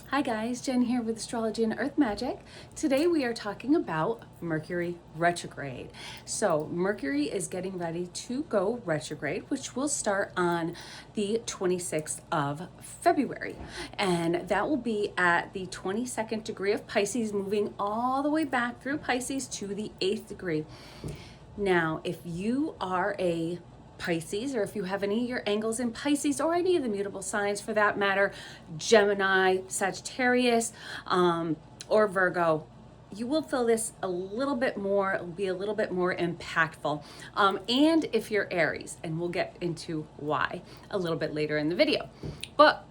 Hi guys, Jen here with Astrology and Earth Magic. Today we are talking about Mercury retrograde. So Mercury is getting ready to go retrograde, which will start on the 26th of February. And that will be at the 22nd degree of Pisces, moving all the way back through Pisces to the 8th degree. Now, if you are a Pisces, or if you have any of your angles in Pisces, or any of the mutable signs for that matter, Gemini, Sagittarius, or Virgo, you will feel this a little bit more. It'll be a little bit more impactful. And if you're Aries, and we'll get into why a little bit later in the video. But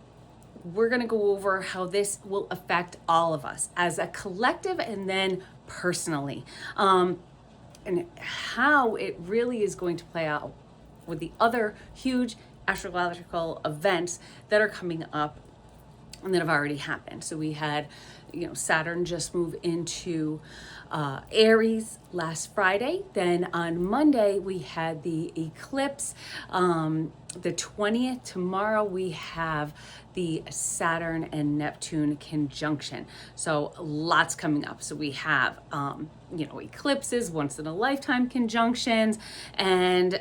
we're going to go over how this will affect all of us as a collective and then personally, and how it really is going to play out with the other huge astrological events that are coming up and that have already happened. So we had, Saturn just move into Aries last Friday. Then on Monday, we had the eclipse. The 20th, tomorrow, we have the Saturn and Neptune conjunction. So lots coming up. So we have, eclipses, once in a lifetime conjunctions, and,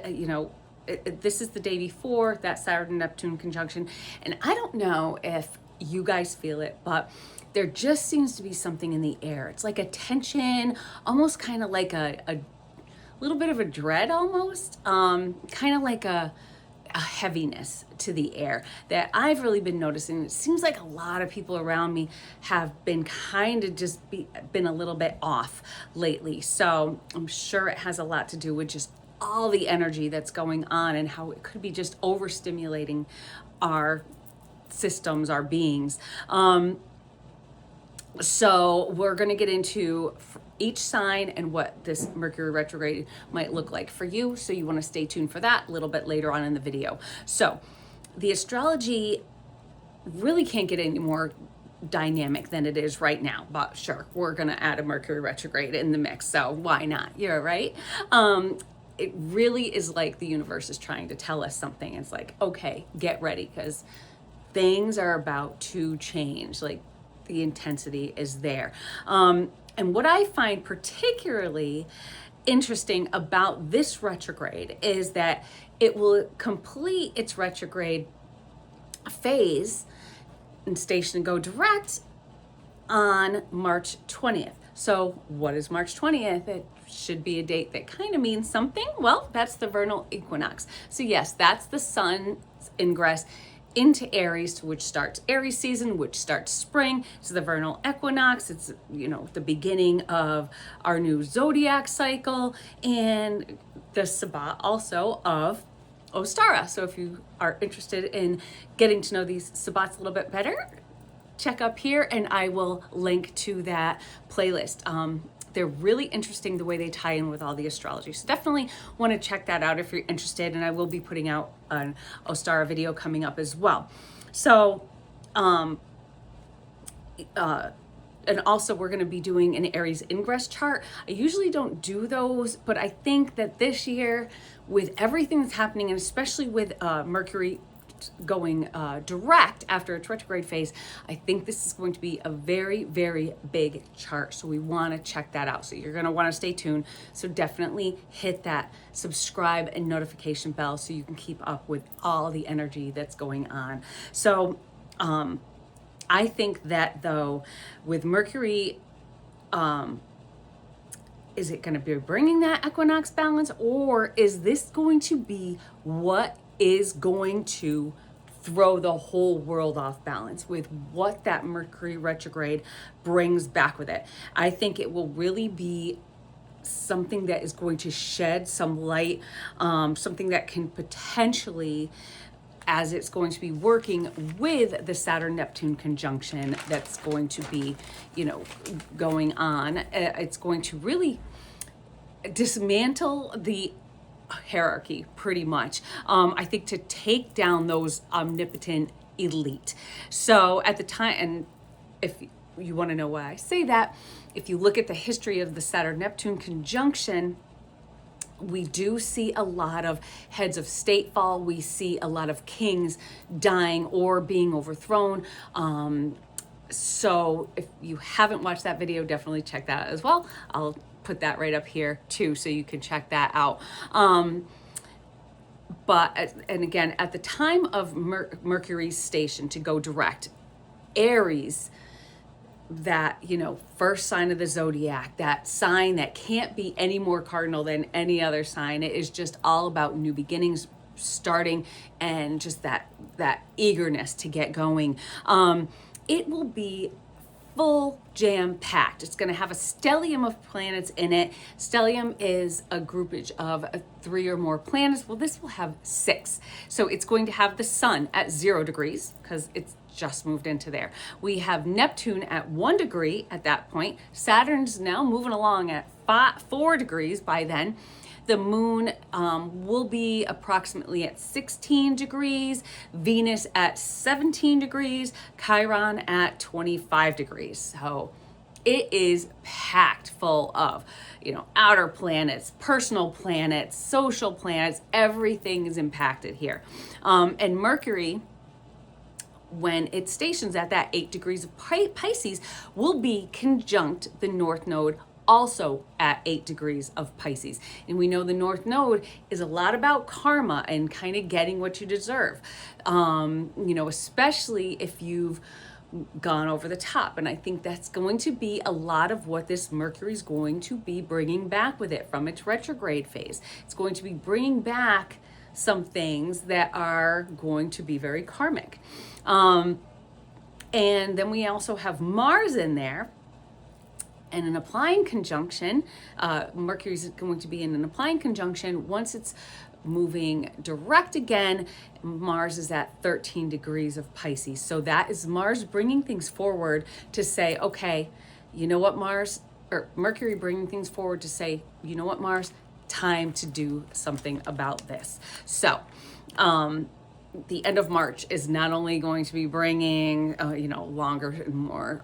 this is the day before that Saturn Neptune conjunction. And I don't know if you guys feel it, but there just seems to be something in the air. It's like a tension, almost kind of like a little bit of a dread almost, kind of like a heaviness to the air that I've really been noticing. It seems like a lot of people around me have been kind of been a little bit off lately. So I'm sure it has a lot to do with just all the energy that's going on and how it could be just overstimulating our systems, our beings. So we're going to get into each sign and what this Mercury retrograde might look like for you. So you want to stay tuned for that a little bit later on in the video. So the astrology really can't get any more dynamic than it is right now, but sure, we're going to add a Mercury retrograde in the mix. So why not? You're right. It really is like the universe is trying to tell us something. It's like, okay, get ready, because things are about to change. Like, the intensity is there. And what I find particularly interesting about this retrograde is that it will complete its retrograde phase and station and go direct on March 20th. So what is March 20th? It should be a date that kind of means something. Well, that's the vernal equinox. So yes, that's the sun's ingress into Aries, which starts Aries season, which starts spring. So the vernal equinox, it's, the beginning of our new zodiac cycle, and the Sabbat also of Ostara. So if you are interested in getting to know these Sabbats a little bit better, check up here and I will link to that playlist. They're really interesting the way they tie in with all the astrology. So definitely want to check that out if you're interested. And I will be putting out an Ostara video coming up as well. So, and also we're going to be doing an Aries ingress chart. I usually don't do those, but I think that this year, with everything that's happening, and especially with Mercury going direct after its retrograde phase, I think this is going to be a very, very big chart. So we want to check that out. So you're going to want to stay tuned. So definitely hit that subscribe and notification bell so you can keep up with all the energy that's going on. So I think that, though, with Mercury, is it going to be bringing that equinox balance, or is this going to be what is going to throw the whole world off balance with what that Mercury retrograde brings back with it? I think it will really be something that is going to shed some light, something that can potentially, as it's going to be working with the Saturn Neptune conjunction that's going to be, going on, it's going to really dismantle the hierarchy pretty much. I think to take down those omnipotent elite. So at the time, and if you want to know why I say that, if you look at the history of the Saturn Neptune conjunction, we do see a lot of heads of state fall. We see a lot of kings dying or being overthrown. So if you haven't watched that video, definitely check that out as well. I'll put that right up here too, so you can check that out. And again, at the time of Mercury's station to go direct, Aries, that, you know, first sign of the zodiac, that sign that can't be any more cardinal than any other sign. It is just all about new beginnings, starting, and just that eagerness to get going. It will be full jam packed. It's going to have a stellium of planets in it. Stellium is a groupage of 3 or more planets. Well, this will have 6. So it's going to have the sun at 0 degrees because it's just moved into there. We have Neptune at 1 degree at that point. Saturn's now moving along at 4 degrees by then. The moon will be approximately at 16 degrees, Venus at 17 degrees, Chiron at 25 degrees. So it is packed full of, you know, outer planets, personal planets, social planets. Everything is impacted here. And Mercury, when it stations at that 8 degrees of Pisces, will be conjunct the North Node, also at 8 degrees of Pisces. And we know the North Node is a lot about karma and kind of getting what you deserve, you know, especially if you've gone over the top. And I think that's going to be a lot of what this Mercury is going to be bringing back with it from its retrograde phase. It's going to be bringing back some things that are going to be very karmic. And then we also have Mars in there. And an applying conjunction, Mercury is going to be in an applying conjunction. Once it's moving direct again, Mars is at 13 degrees of Pisces. So that is Mars bringing things forward to say, okay, you know what, Mars, or Mercury bringing things forward to say, you know what, Mars, time to do something about this. So, the end of March is not only going to be bringing, you know, longer and more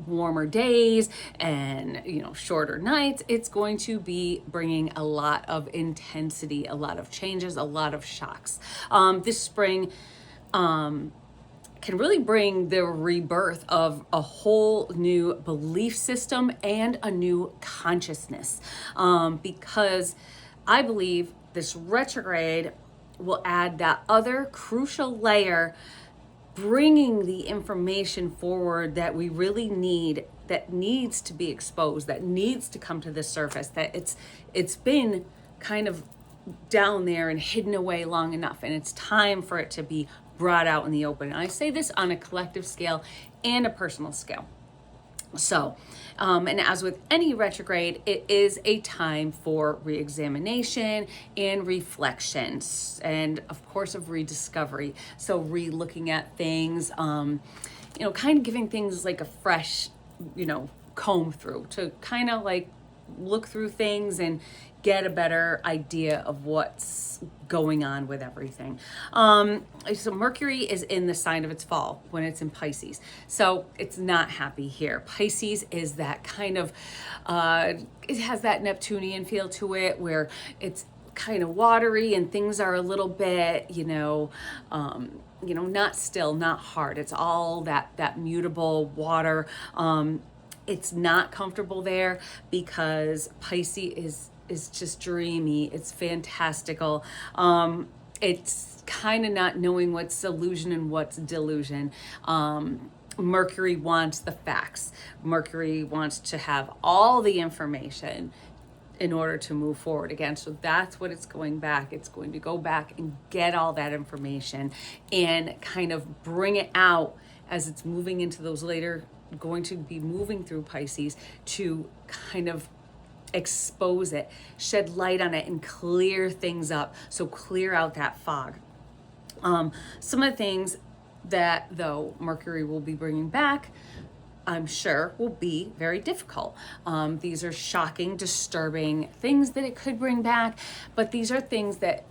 warmer days and, you know, shorter nights. It's going to be bringing a lot of intensity, a lot of changes, a lot of shocks. This spring can really bring the rebirth of a whole new belief system and a new consciousness, because I believe this retrograde will add that other crucial layer, bringing the information forward that we really need, that needs to be exposed, that needs to come to the surface, that it's been kind of down there and hidden away long enough, and it's time for it to be brought out in the open. And I say this on a collective scale and a personal scale. So, and as with any retrograde, it is a time for re-examination and reflection, and of course of rediscovery. So re-looking at things, you know, kind of giving things like a fresh, you know, comb through to kind of like look through things and get a better idea of what's going on with everything. So Mercury is in the sign of its fall when it's in Pisces. So it's not happy here. Pisces is that kind of, it has that Neptunian feel to it where it's kind of watery and things are a little bit, you know, not still, not hard. It's all that mutable water. It's not comfortable there because Pisces is just dreamy. It's fantastical. It's kind of not knowing what's illusion and what's delusion. Mercury wants the facts. Mercury wants to have all the information in order to move forward again. So that's what it's going back. It's going to go back and get all that information and kind of bring it out as it's moving into those later, going to be moving through Pisces to kind of expose it, shed light on it, and clear things up. So clear out that fog. Some of the things that, though, Mercury will be bringing back, I'm sure, will be very difficult. These are shocking, disturbing things that it could bring back, but these are things that,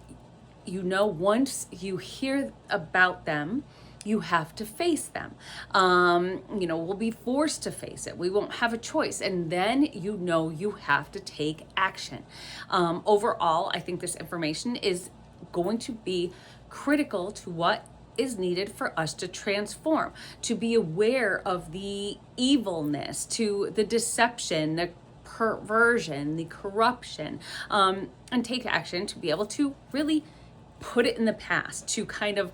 you know, once you hear about them, you have to face them. We'll be forced to face it. We won't have a choice. And then, you know, you have to take action. Overall, I think this information is going to be critical to what is needed for us to transform, to be aware of the evilness, to the deception, the perversion, the corruption, and take action to be able to really put it in the past, to kind of,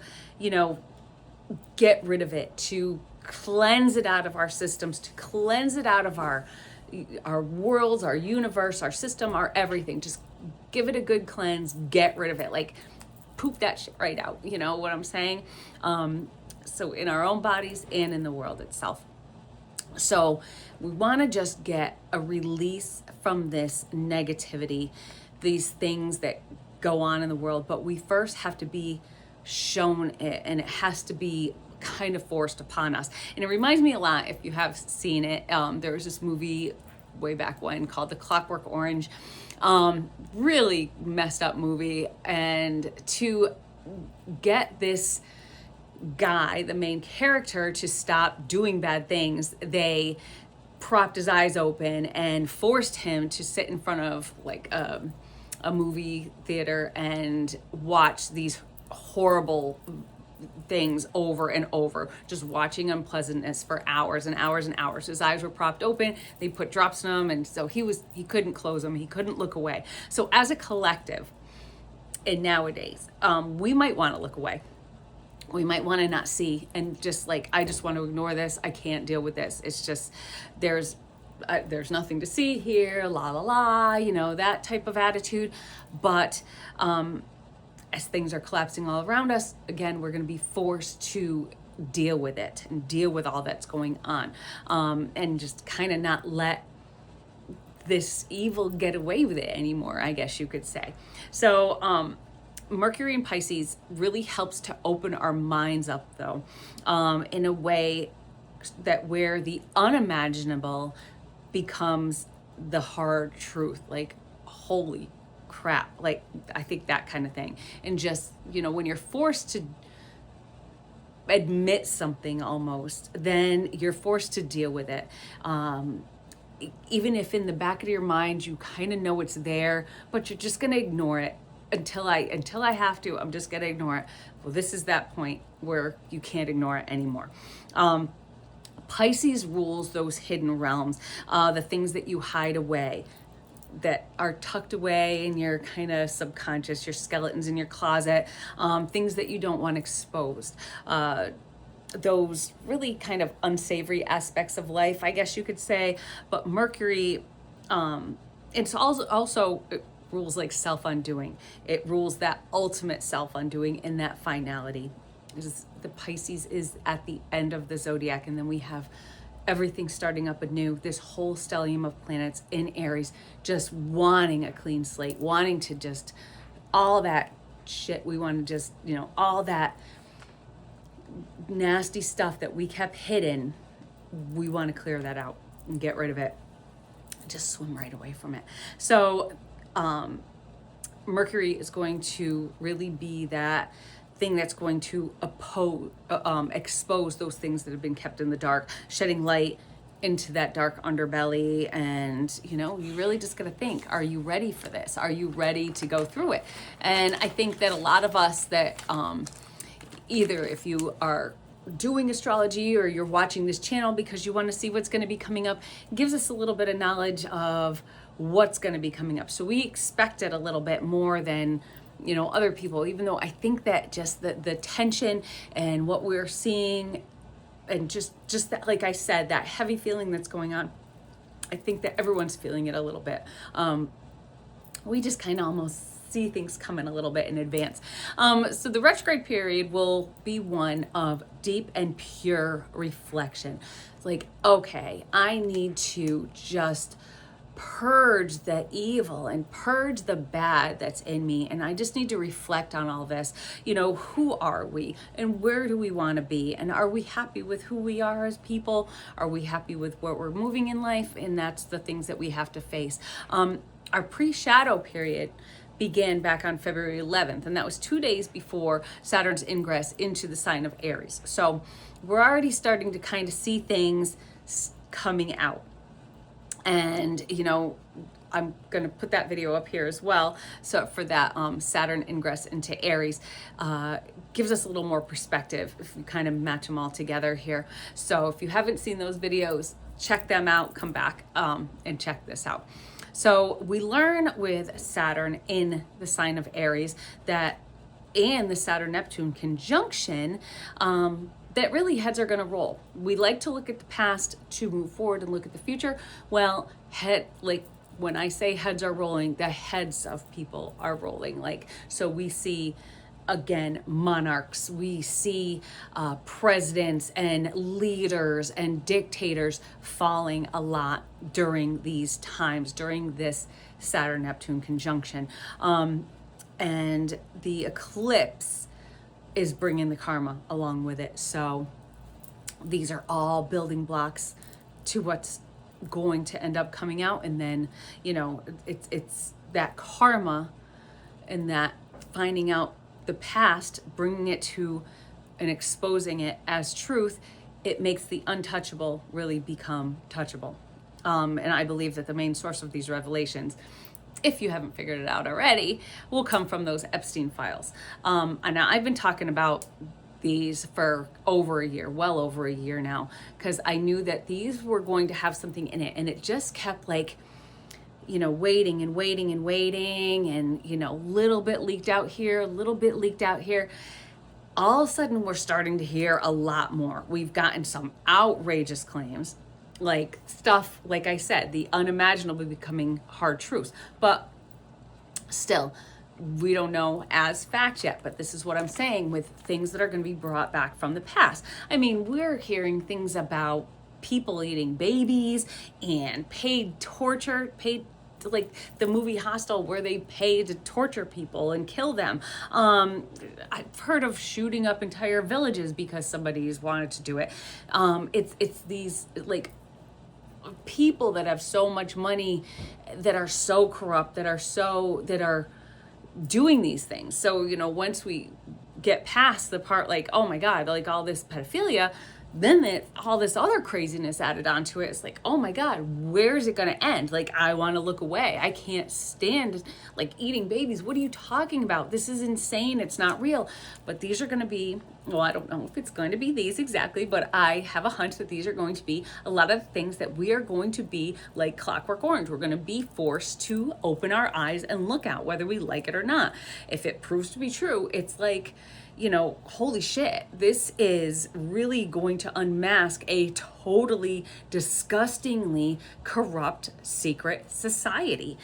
get rid of it, to cleanse it out of our systems, to cleanse it out of our worlds, our universe, our system, our everything. Just give it a good cleanse, get rid of it. Like, poop that shit right out. You know what I'm saying? So in our own bodies and in the world itself. So we want to just get a release from this negativity, these things that go on in the world, but we first have to be shown it, and it has to be kind of forced upon us. And it reminds me a lot, if you have seen it, there was this movie way back when called The Clockwork Orange. Really messed up movie. And to get this guy, the main character, to stop doing bad things, they propped his eyes open and forced him to sit in front of like a movie theater and watch these horrible things over and over, just watching unpleasantness for hours and hours and hours. His eyes were propped open, they put drops in them, and so he couldn't close them, he couldn't look away. So as a collective, and nowadays, we might want to look away. We might want to not see, and just like, I just want to ignore this, I can't deal with this. It's just, there's nothing to see here, la la la, that type of attitude. But as things are collapsing all around us, again, we're going to be forced to deal with it and deal with all that's going on, and just kind of not let this evil get away with it anymore, I guess you could say. So Mercury in Pisces really helps to open our minds up, though, in a way that where the unimaginable becomes the hard truth, like, holy crap, like, I think that kind of thing. And just, when you're forced to admit something almost, then you're forced to deal with it. Even if in the back of your mind, you kind of know it's there, but you're just going to ignore it until I have to, I'm just going to ignore it. Well, this is that point where you can't ignore it anymore. Pisces rules those hidden realms, the things that you hide away, that are tucked away in your kind of subconscious, your skeletons in your closet, things that you don't want exposed, those really kind of unsavory aspects of life, I guess you could say. But Mercury, it's also it rules like self-undoing. It rules that ultimate self-undoing and that finality. The Pisces is at the end of the zodiac, and then we have everything starting up anew, this whole stellium of planets in Aries, just wanting a clean slate, wanting to just, all that shit, we want to just, all that nasty stuff that we kept hidden, we want to clear that out and get rid of it, just swim right away from it. So Mercury is going to really be that thing that's going to expose those things that have been kept in the dark, shedding light into that dark underbelly. And you really just got to think, are you ready for this? Are you ready to go through it? And I think that a lot of us that either if you are doing astrology or you're watching this channel because you want to see what's going to be coming up, it gives us a little bit of knowledge of what's going to be coming up. So we expect it a little bit more than other people, even though I think that just the tension and what we're seeing, and just that, like I said, that heavy feeling that's going on, I think that everyone's feeling it a little bit. We just kind of almost see things coming a little bit in advance. So the retrograde period will be one of deep and pure reflection. It's like, okay, I need to just purge the evil and purge the bad that's in me, and I just need to reflect on all this. Who are we and where do we want to be, and are we happy with who we are as people? Are we happy with where we're moving in life? And that's the things that we have to face. Our pre-shadow period began back on February 11th, and that was 2 days before Saturn's ingress into the sign of Aries. So we're already starting to kind of see things coming out. And, I'm going to put that video up here as well. So for that Saturn ingress into Aries, gives us a little more perspective if we kind of match them all together here. So if you haven't seen those videos, check them out, come back and check this out. So we learn with Saturn in the sign of Aries that, and the Saturn-Neptune conjunction, that really heads are going to roll. We like to look at the past to move forward and look at the future. Well, when I say heads are rolling, the heads of people are rolling. Like, so we see, again, monarchs, we see presidents and leaders and dictators falling a lot during these times, during this Saturn-Neptune conjunction. And the eclipse is bringing the karma along with it. So these are all building blocks to what's going to end up coming out. And then, you know, it's that karma and that finding out the past, bringing it to and exposing it as truth. It makes the untouchable really become touchable. And I believe that the main source of these revelations, if you haven't figured it out already, will come from those Epstein files. And I've been talking about these for over a year, well over a year now, because I knew that these were going to have something in it. And it just kept like, you know, waiting and waiting and waiting, and, you know, little bit leaked out here, a little bit leaked out here. All of a sudden, we're starting to hear a lot more. We've gotten some outrageous claims, like stuff, like I said, the unimaginable becoming hard truths. But still, we don't know as fact yet, but this is what I'm saying with things that are going to be brought back from the past. I mean, we're hearing things about people eating babies and paid torture, like the movie Hostel, where they pay to torture people and kill them. I've heard of shooting up entire villages because somebody's wanted to do it. It's these like people that have so much money, that are so corrupt, that are doing these things. So, you know, once we get past the part like, oh my God, like all this pedophilia, then all this other craziness added onto it. It's like, oh my God, where is it going to end? Like, I want to look away. I can't stand like eating babies. What are you talking about? This is insane. It's not real. But these are going to be, well, I don't know if it's going to be these exactly, but I have a hunch that these are going to be a lot of things that we are going to be like Clockwork Orange. We're going to be forced to open our eyes and look out, whether we like it or not. If it proves to be true, it's like, you know, holy shit, this is really going to unmask a totally disgustingly corrupt secret society.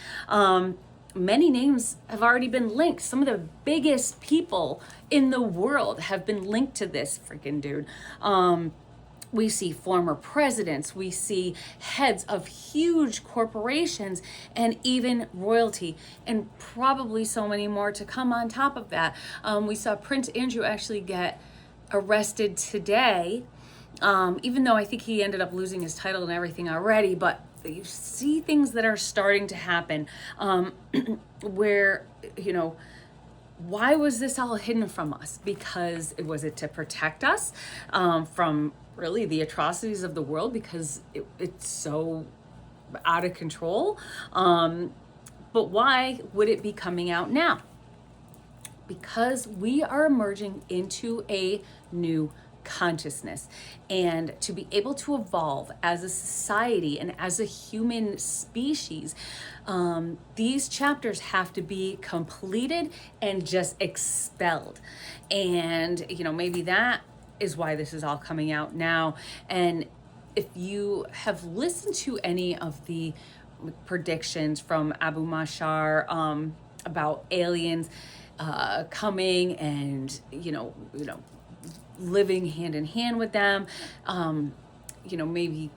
Many names have already been linked. Some of the biggest people in the world have been linked to this freaking dude. We see former presidents, we see heads of huge corporations, and even royalty, and probably so many more to come on top of that. We saw Prince Andrew actually get arrested today, even though I think he ended up losing his title and everything already, but you see things that are starting to happen where, you know, why was this all hidden from us? Because was it to protect us from really the atrocities of the world, because it's so out of control? But why would it be coming out now? Because we are emerging into a new consciousness, and to be able to evolve as a society and as a human species, these chapters have to be completed and just expelled. And, you know, maybe that is why this is all coming out now. And if you have listened to any of the predictions from Abu Mashar about aliens coming and, you know, living hand in hand with them, you know, maybe,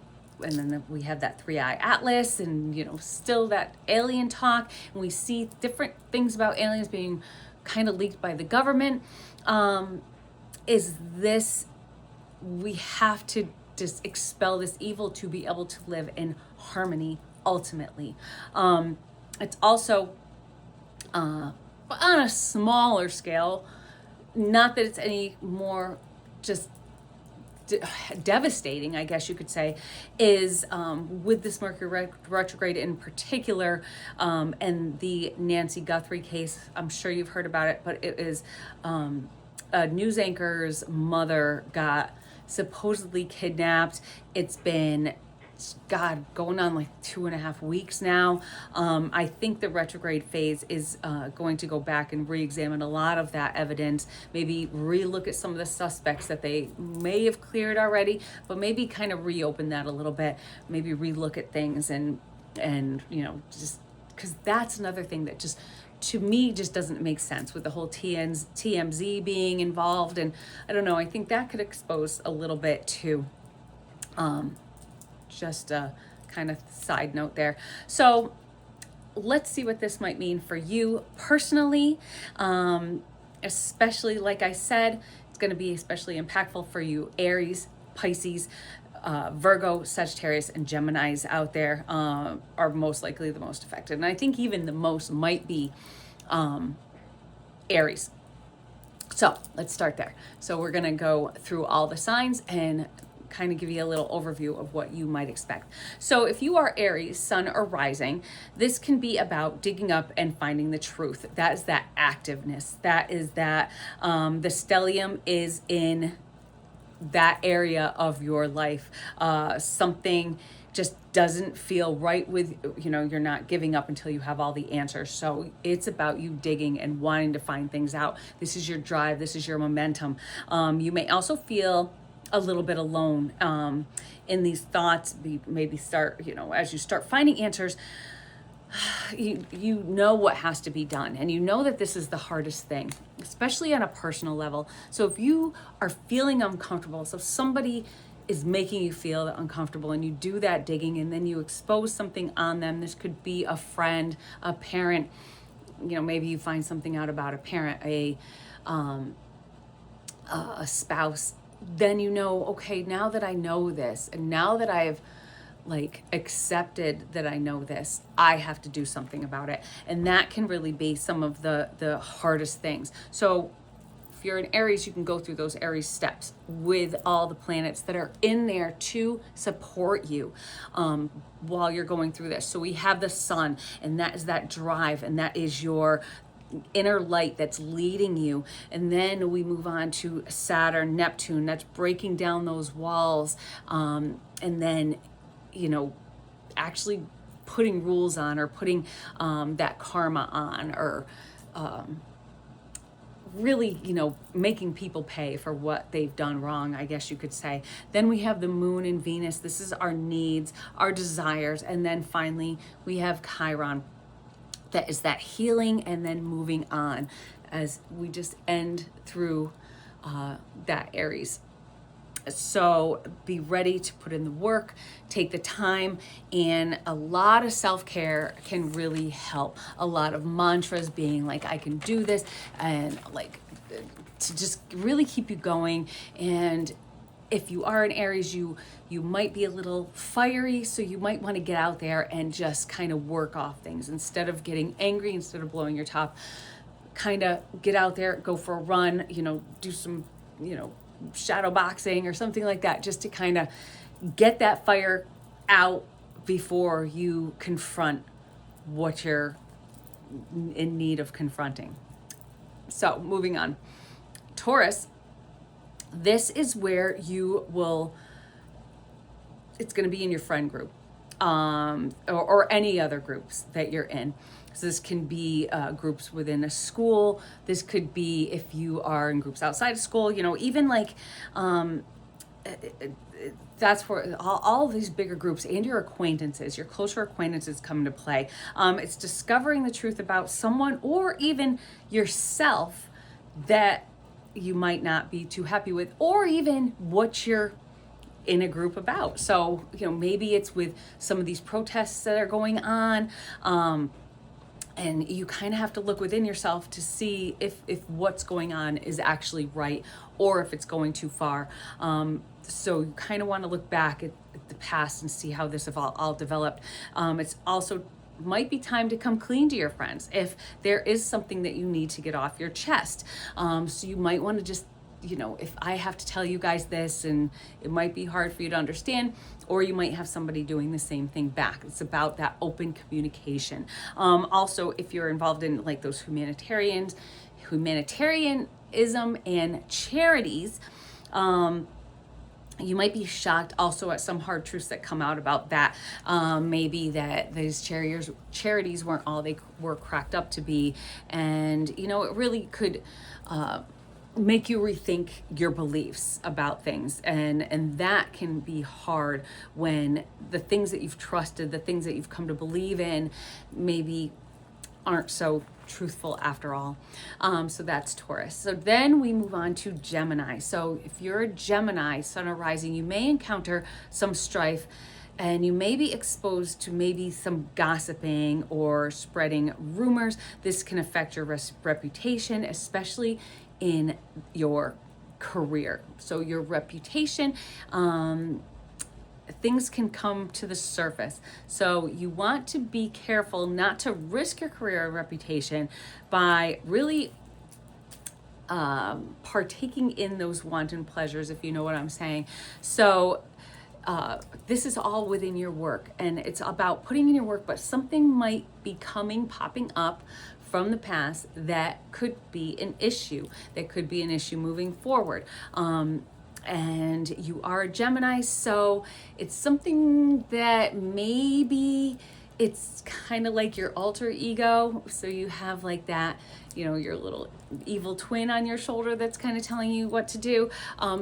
and then we have that 3-eye atlas, and, you know, still that alien talk, and we see different things about aliens being kind of leaked by the government. Is this, we have to just expel this evil to be able to live in harmony ultimately. It's also on a smaller scale, not that it's any more just devastating, I guess you could say, is with this Mercury retrograde in particular, and the Nancy Guthrie case. I'm sure you've heard about it, but it is a news anchor's mother got supposedly kidnapped. It's been, God, going on like 2.5 weeks now. I think the retrograde phase is going to go back and re-examine a lot of that evidence, maybe re-look at some of the suspects that they may have cleared already, but maybe kind of reopen that a little bit, maybe re-look at things and you know, just because that's another thing that just, to me, just doesn't make sense with the whole TMZ being involved. And I don't know, I think that could expose a little bit too. Just a kind of side note there. So let's see what this might mean for you personally. Especially, like I said, it's going to be especially impactful for you Aries, Pisces, Virgo, Sagittarius, and Geminis out there are most likely the most affected. And I think even the most might be Aries. So let's start there. So we're going to go through all the signs and kind of give you a little overview of what you might expect. So if you are Aries, sun or rising, this can be about digging up and finding the truth. That is that activeness. That is that the stellium is in that area of your life. Something just doesn't feel right with, you know, you're not giving up until you have all the answers. So it's about you digging and wanting to find things out. This is your drive. This is your momentum. You may also feel a little bit alone in these thoughts. Maybe start, you know, as you start finding answers, you know what has to be done, and you know that this is the hardest thing, especially on a personal level. So if you are feeling uncomfortable, so somebody is making you feel uncomfortable, and you do that digging and then you expose something on them. This could be a friend, a parent, you know, maybe you find something out about a parent, a spouse. Then you know, okay, now that I know this, and now that I've like accepted that I know this, I have to do something about it. And that can really be some of the hardest things. So if you're an Aries, you can go through those Aries steps with all the planets that are in there to support you while you're going through this. So we have the sun, and that is that drive, and that is your inner light that's leading you. And then we move on to Saturn, Neptune, that's breaking down those walls. And then, you know, actually putting rules on, or putting that karma on, or really, you know, making people pay for what they've done wrong, I guess you could say. Then we have the moon and Venus. This is our needs, our desires. And then finally we have Chiron. That is that healing, and then moving on as we just end through that Aries. So be ready to put in the work, take the time, and a lot of self-care can really help. A lot of mantras, being like, I can do this, and like to just really keep you going. And if you are an Aries, you might be a little fiery, so you might want to get out there and just kind of work off things instead of getting angry, instead of blowing your top. Kind of get out there, go for a run, you know, do some, you know, shadow boxing or something like that, just to kind of get that fire out before you confront what you're in need of confronting. So moving on, Taurus. This is where you will, it's going to be in your friend group, or any other groups that you're in. So this can be groups within a school. This could be if you are in groups outside of school, you know, even like, that's where all of these bigger groups and your acquaintances, your closer acquaintances come into play. It's discovering the truth about someone, or even yourself, that you might not be too happy with, or even what you're in a group about. So, you know, maybe it's with some of these protests that are going on, and you kind of have to look within yourself to see if what's going on is actually right, or if it's going too far. So you kind of want to look back at the past and see how this have all developed. It's also might be time to come clean to your friends if there is something that you need to get off your chest. So you might want to just you know, if I have to tell you guys this and it might be hard for you to understand, or you might have somebody doing the same thing back. It's about that open communication. Also, if you're involved in like those humanitarianism and charities, you might be shocked also at some hard truths that come out about that. Maybe that these charities weren't all they were cracked up to be. And, you know, it really could make you rethink your beliefs about things. And that can be hard when the things that you've trusted, the things that you've come to believe in, maybe aren't so truthful after all. So that's Taurus. So then we move on to Gemini. So if you're a Gemini, sun or rising, you may encounter some strife and you may be exposed to maybe some gossiping or spreading rumors. This can affect your reputation, especially in your career. So your reputation, things can come to the surface. So you want to be careful not to risk your career or reputation by really partaking in those wanton pleasures, if you know what I'm saying. So this is all within your work, and it's about putting in your work, but something might be popping up from the past that could be an issue, moving forward. And you are a Gemini, so it's something that maybe it's kind of like your alter ego. So you have like that, you know, your little evil twin on your shoulder that's kind of telling you what to do.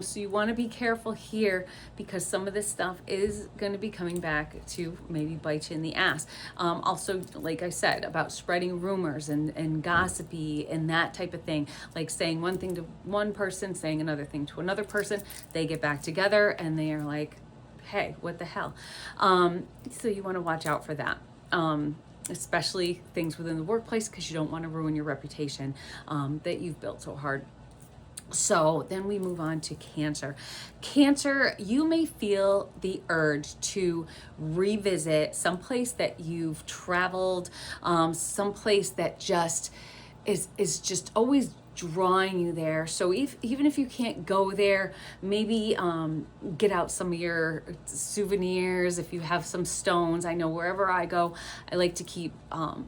So you want to be careful here because some of this stuff is going to be coming back to maybe bite you in the ass. Also, like I said, about spreading rumors and gossipy and that type of thing, like saying one thing to one person, saying another thing to another person. They get back together and they are like, hey, what the hell? So you want to watch out for that. Especially things within the workplace, because you don't want to ruin your reputation that you've built so hard. So then we move on to Cancer. Cancer, you may feel the urge to revisit someplace that you've traveled, someplace that just is just always drawing you there. So even if you can't go there, maybe get out some of your souvenirs. If you have some stones, I know wherever I go, I like to keep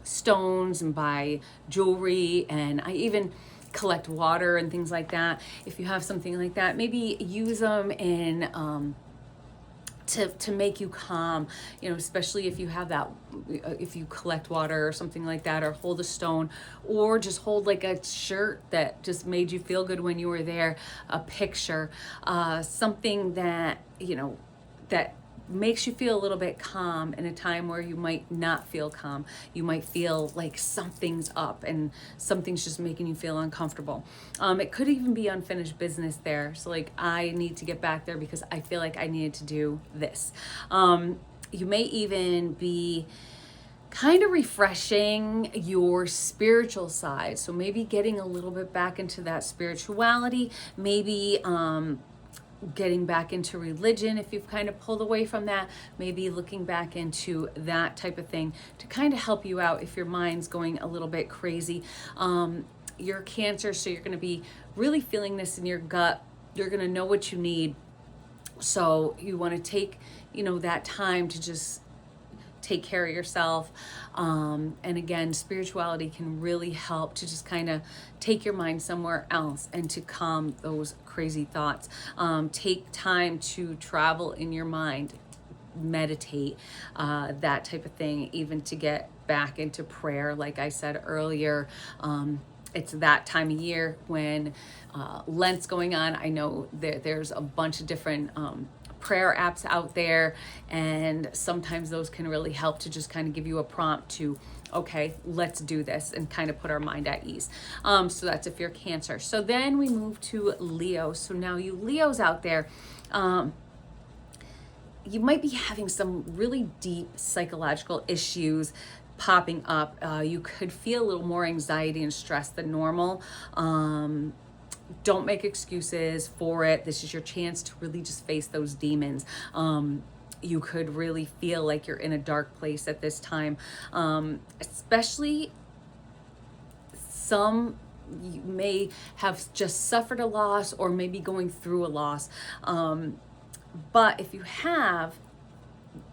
stones and buy jewelry, and I even collect water and things like that. If you have something like that, maybe use them in to make you calm, you know, especially if you have that, if you collect water or something like that, or hold a stone, or just hold like a shirt that just made you feel good when you were there, a picture, something that, you know, that makes you feel a little bit calm in a time where you might not feel calm. You might feel like something's up and something's just making you feel uncomfortable. It could even be unfinished business there. So like, I need to get back there because I feel like I needed to do this. You may even be kind of refreshing your spiritual side. So maybe getting a little bit back into that spirituality, maybe getting back into religion if you've kind of pulled away from that, maybe looking back into that type of thing to kind of help you out if your mind's going a little bit crazy. You're Cancer, so you're going to be really feeling this in your gut. You're going to know what you need. So you want to take, you know, that time to just take care of yourself. And again, spirituality can really help to just kind of take your mind somewhere else and to calm those crazy thoughts. Take time to travel in your mind, meditate, that type of thing, even to get back into prayer. Like I said earlier, it's that time of year when Lent's going on. I know that there's a bunch of different prayer apps out there, and sometimes those can really help to just kind of give you a prompt to, okay, let's do this, and kind of put our mind at ease. So that's if you're Cancer. So then we move to Leo. So now you Leos out there, you might be having some really deep psychological issues popping up. You could feel a little more anxiety and stress than normal. Don't make excuses for it. This is your chance to really just face those demons. You could really feel like you're in a dark place at this time, especially some you may have just suffered a loss or maybe going through a loss. But if you have,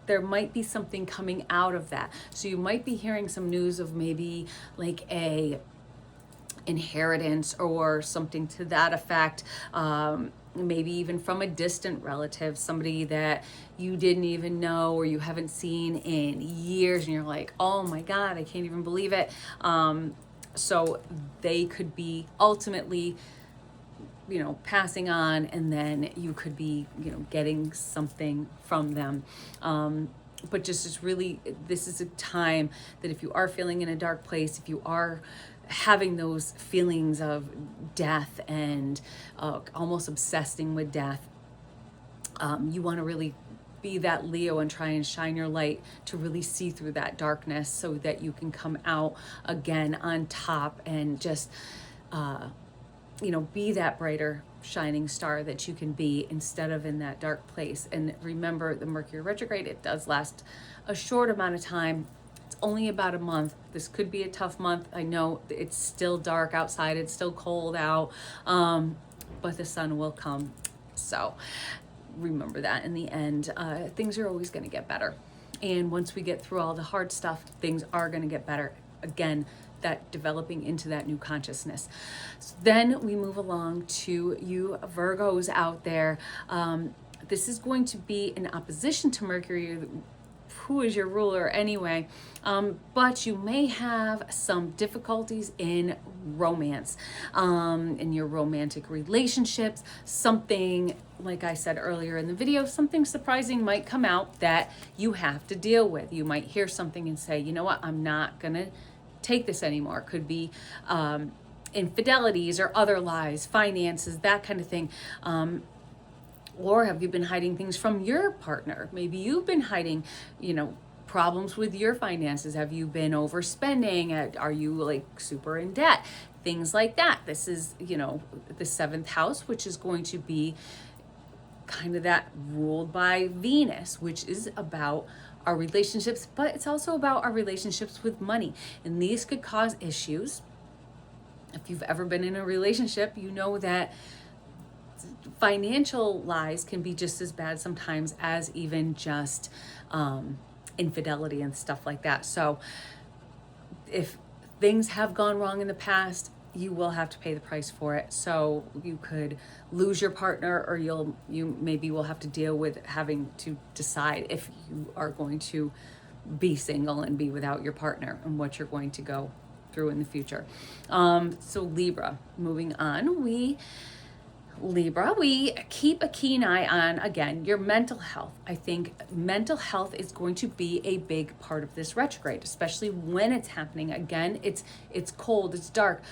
there might be something coming out of that. So you might be hearing some news of maybe like a inheritance or something to that effect. Maybe even from a distant relative, somebody that you didn't even know or you haven't seen in years, and you're like, oh my God, I can't even believe it. So they could be ultimately, passing on, and then you could be, getting something from them. But just this is a time that if you are feeling in a dark place, if you are having those feelings of death and almost obsessing with death, you want to really be that Leo and try and shine your light to really see through that darkness so that you can come out again on top and just, be that brighter shining star that you can be instead of in that dark place. And remember, the Mercury retrograde, it does last a short amount of time. It's only about a month. This could be a tough month. I know it's still dark outside. It's still cold out, but the sun will come. So remember that in the end, things are always going to get better. And once we get through all the hard stuff, things are going to get better. Again, that developing into that new consciousness. So then we move along to you Virgos out there. This is going to be in opposition to Mercury, who is your ruler anyway, but you may have some difficulties in romance, in your romantic relationships. Something, like I said earlier in the video, something surprising might come out that you have to deal with. You might hear something and say, you know what, I'm not gonna take this anymore. Could be infidelities or other lies, finances, that kind of thing. Or have you been hiding things from your partner? Maybe you've been hiding, problems with your finances. Have you been overspending? Are you like super in debt? Things like that. This is, the seventh house, which is going to be kind of that ruled by Venus, which is about our relationships, but it's also about our relationships with money. And these could cause issues. If you've ever been in a relationship, you know that financial lies can be just as bad sometimes as even just infidelity and stuff like that. So if things have gone wrong in the past, you will have to pay the price for it. So you could lose your partner, or you maybe will have to deal with having to decide if you are going to be single and be without your partner and what you're going to go through in the future. So Libra, moving on, we keep a keen eye on, again, your mental health. I think mental health is going to be a big part of this retrograde, especially when it's happening. Again, it's cold, it's dark,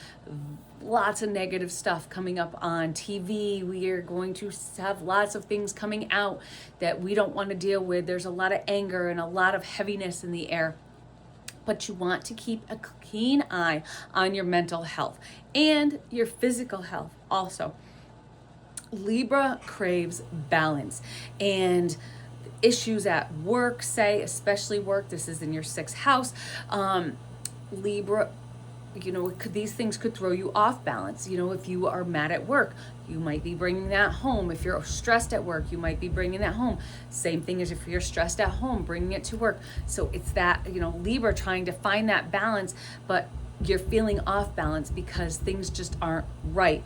lots of negative stuff coming up on TV. We are going to have lots of things coming out that we don't want to deal with. There's a lot of anger and a lot of heaviness in the air. But you want to keep a keen eye on your mental health and your physical health also. Libra craves balance, and issues at work, especially work, this is in your sixth house. Libra, these things could throw you off balance. If you are mad at work, you might be bringing that home. If you're stressed at work, you might be bringing that home. Same thing as if you're stressed at home, bringing it to work. So it's that, Libra trying to find that balance, but you're feeling off balance because things just aren't right.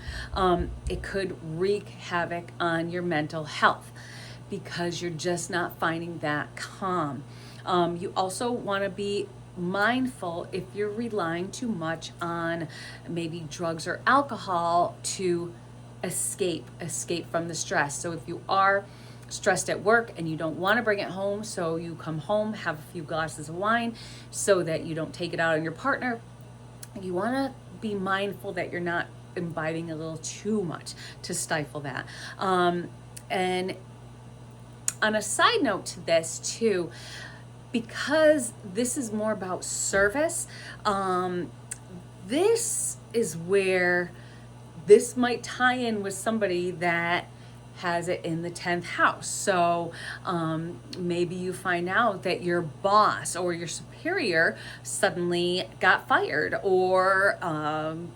It could wreak havoc on your mental health because you're just not finding that calm. You also want to be mindful if you're relying too much on maybe drugs or alcohol to escape from the stress. So if you are stressed at work and you don't want to bring it home, so you come home, have a few glasses of wine so that you don't take it out on your partner, you want to be mindful that you're not imbibing a little too much to stifle that. And on a side note to this too, because this is more about service, this is where this might tie in with somebody that has it in the 10th house. So maybe you find out that your boss or your superior suddenly got fired, or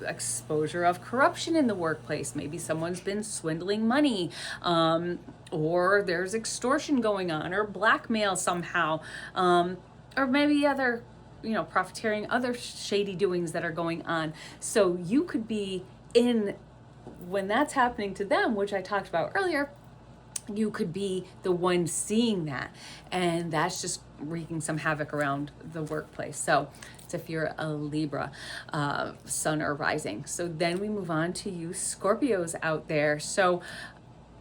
exposure of corruption in the workplace. Maybe someone's been swindling money, or there's extortion going on, or blackmail somehow, or maybe other, profiteering, other shady doings that are going on. So you could be in, when that's happening to them, which I talked about earlier, you could be the one seeing that, and that's just wreaking some havoc around the workplace. So it's if you're a Libra, sun or rising. So then we move on to you Scorpios out there. So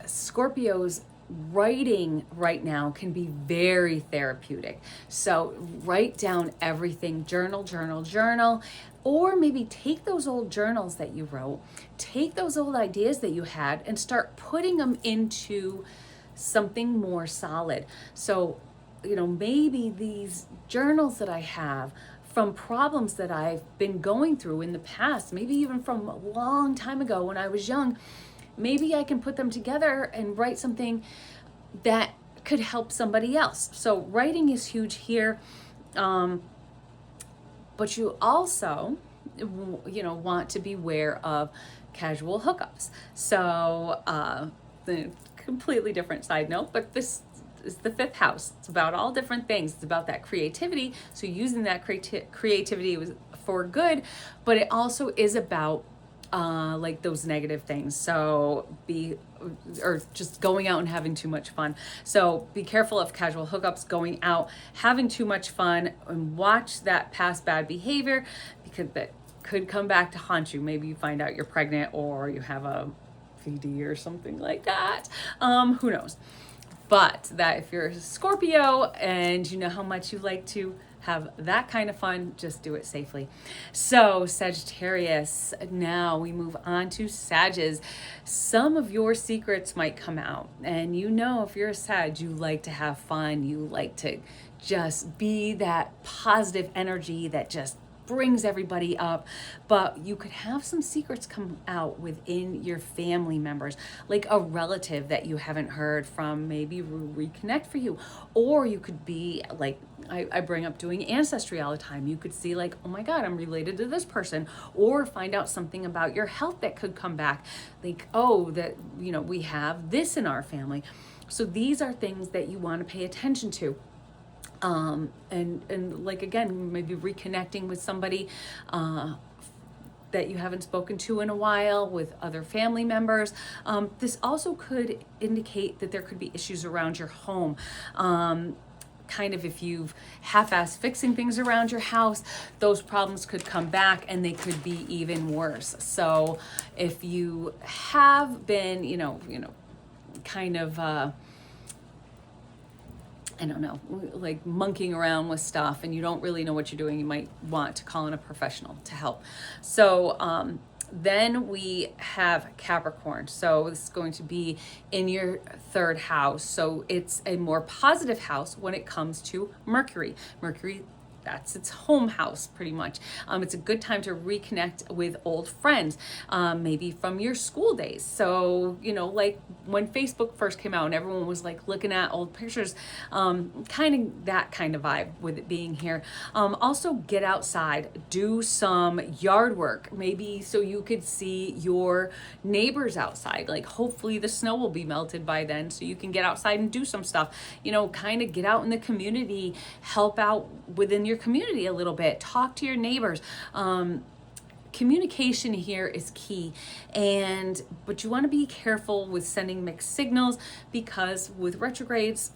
Scorpios, writing right now can be very therapeutic. So write down everything, journal, or maybe take those old journals that you wrote, take those old ideas that you had, and start putting them into something more solid. So, maybe these journals that I have from problems that I've been going through in the past, maybe even from a long time ago when I was young, maybe I can put them together and write something that could help somebody else. So writing is huge here. But you also, want to beware of casual hookups. So the completely different side note, but this is the 5th house. It's about all different things. It's about that creativity. So using that creativity for good, but it also is about like those negative things. So just going out and having too much fun. So be careful of casual hookups, going out, having too much fun, and watch that past bad behavior, because that could come back to haunt you. Maybe you find out you're pregnant, or you have a VD or something like that. Who knows? But that if you're a Scorpio and you know how much you like to have that kind of fun, just do it safely. So Sagittarius, now we move on to Sages. Some of your secrets might come out, and if you're a Sag, you like to have fun, you like to just be that positive energy that just brings everybody up, but you could have some secrets come out within your family members, like a relative that you haven't heard from, maybe reconnect for you. Or you could be like, I bring up doing ancestry all the time. You could see like, oh my God, I'm related to this person, or find out something about your health that could come back. Like, oh, that, we have this in our family. So these are things that you want to pay attention to. And like, again, maybe reconnecting with somebody that you haven't spoken to in a while, with other family members. This also could indicate that there could be issues around your home. Kind of if you've half-assed fixing things around your house, those problems could come back and they could be even worse. So if you have been, kind of, I don't know, like monkeying around with stuff and you don't really know what you're doing, you might want to call in a professional to help. So then we have Capricorn. So this is going to be in your 3rd house. So it's a more positive house when it comes to Mercury. That's its home house, pretty much. It's a good time to reconnect with old friends, maybe from your school days. So, like when Facebook first came out and everyone was like looking at old pictures, kind of that kind of vibe with it being here. Also get outside, do some yard work, maybe so you could see your neighbors outside. Like hopefully the snow will be melted by then so you can get outside and do some stuff, kind of get out in the community, help out within your community a little bit, talk to your neighbors. Communication here is key, but you want to be careful with sending mixed signals, because with retrogrades,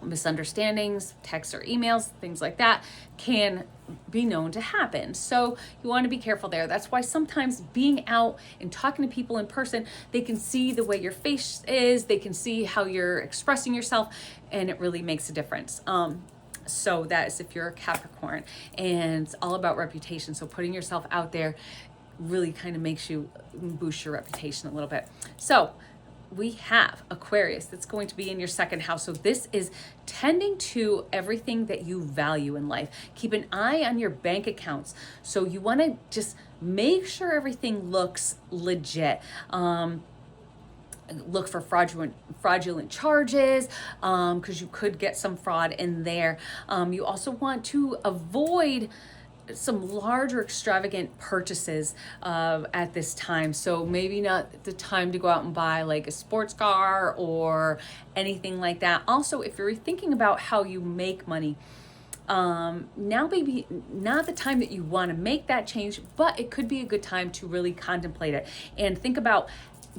misunderstandings, texts or emails, things like that can be known to happen. So you want to be careful there. That's why sometimes being out and talking to people in person, they can see the way your face is, they can see how you're expressing yourself, and it really makes a difference. So that is if you're a Capricorn, and it's all about reputation. So putting yourself out there really kind of makes you boost your reputation a little bit. So we have Aquarius that's going to be in your 2nd house. So this is tending to everything that you value in life. Keep an eye on your bank accounts. So you want to just make sure everything looks legit. look for fraudulent charges, because you could get some fraud in there. You also want to avoid some large or extravagant purchases at this time. So maybe not the time to go out and buy like a sports car or anything like that. Also, if you're thinking about how you make money, now maybe not the time that you want to make that change, but it could be a good time to really contemplate it and think about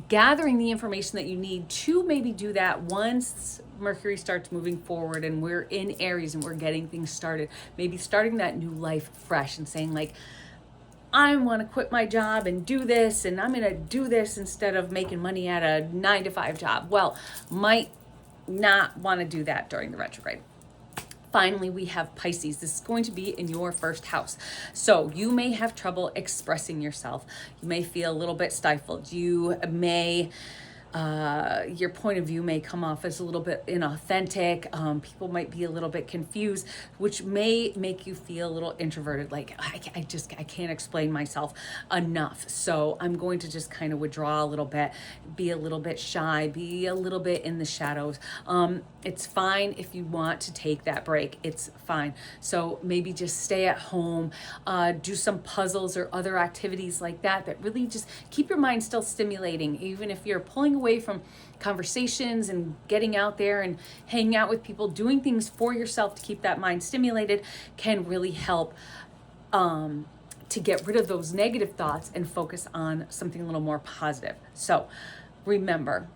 gathering the information that you need to maybe do that once Mercury starts moving forward and we're in Aries and we're getting things started. Maybe starting that new life fresh and saying like, I want to quit my job and do this, and I'm going to do this instead of making money at a 9-to-5 job. Well, might not want to do that during the retrograde. Finally, we have Pisces. This is going to be in your first house. So you may have trouble expressing yourself. You may feel a little bit stifled. You may, your point of view may come off as a little bit inauthentic. People might be a little bit confused, which may make you feel a little introverted. Like, I can't explain myself enough. So I'm going to just kind of withdraw a little bit, be a little bit shy, be a little bit in the shadows. It's fine if you want to take that break. It's fine. So maybe just stay at home, do some puzzles or other activities like that really just keep your mind still stimulating. Even if you're pulling away from conversations and getting out there and hanging out with people, doing things for yourself to keep that mind stimulated can really help to get rid of those negative thoughts and focus on something a little more positive. So remember,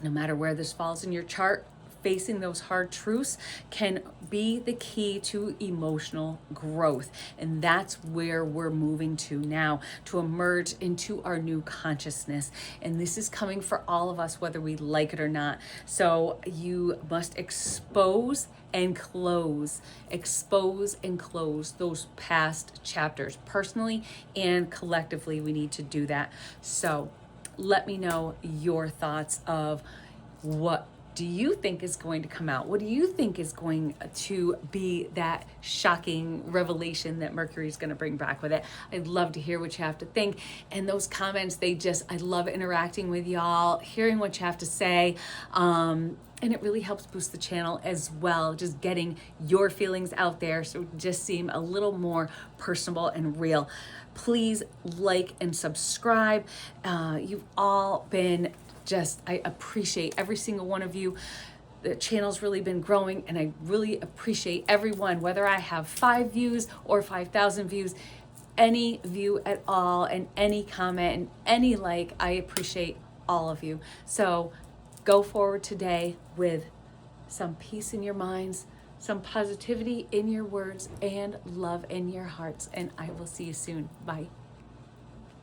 no matter where this falls in your chart, facing those hard truths can be the key to emotional growth. And that's where we're moving to now, to emerge into our new consciousness. And this is coming for all of us, whether we like it or not. So you must expose and close those past chapters. Personally and collectively, we need to do that. So let me know your thoughts of what do you think is going to come out? What do you think is going to be that shocking revelation that Mercury is going to bring back with it? I'd love to hear what you have to think. And those comments, I love interacting with y'all, hearing what you have to say. And it really helps boost the channel as well, just getting your feelings out there so it just seem a little more personable and real. Please like and subscribe. You've all been I appreciate every single one of you. The channel's really been growing, and I really appreciate everyone, whether I have 5 views or 5,000 views, any view at all, and any comment and any like, I appreciate all of you. So go forward today with some peace in your minds, some positivity in your words, and love in your hearts. And I will see you soon. Bye.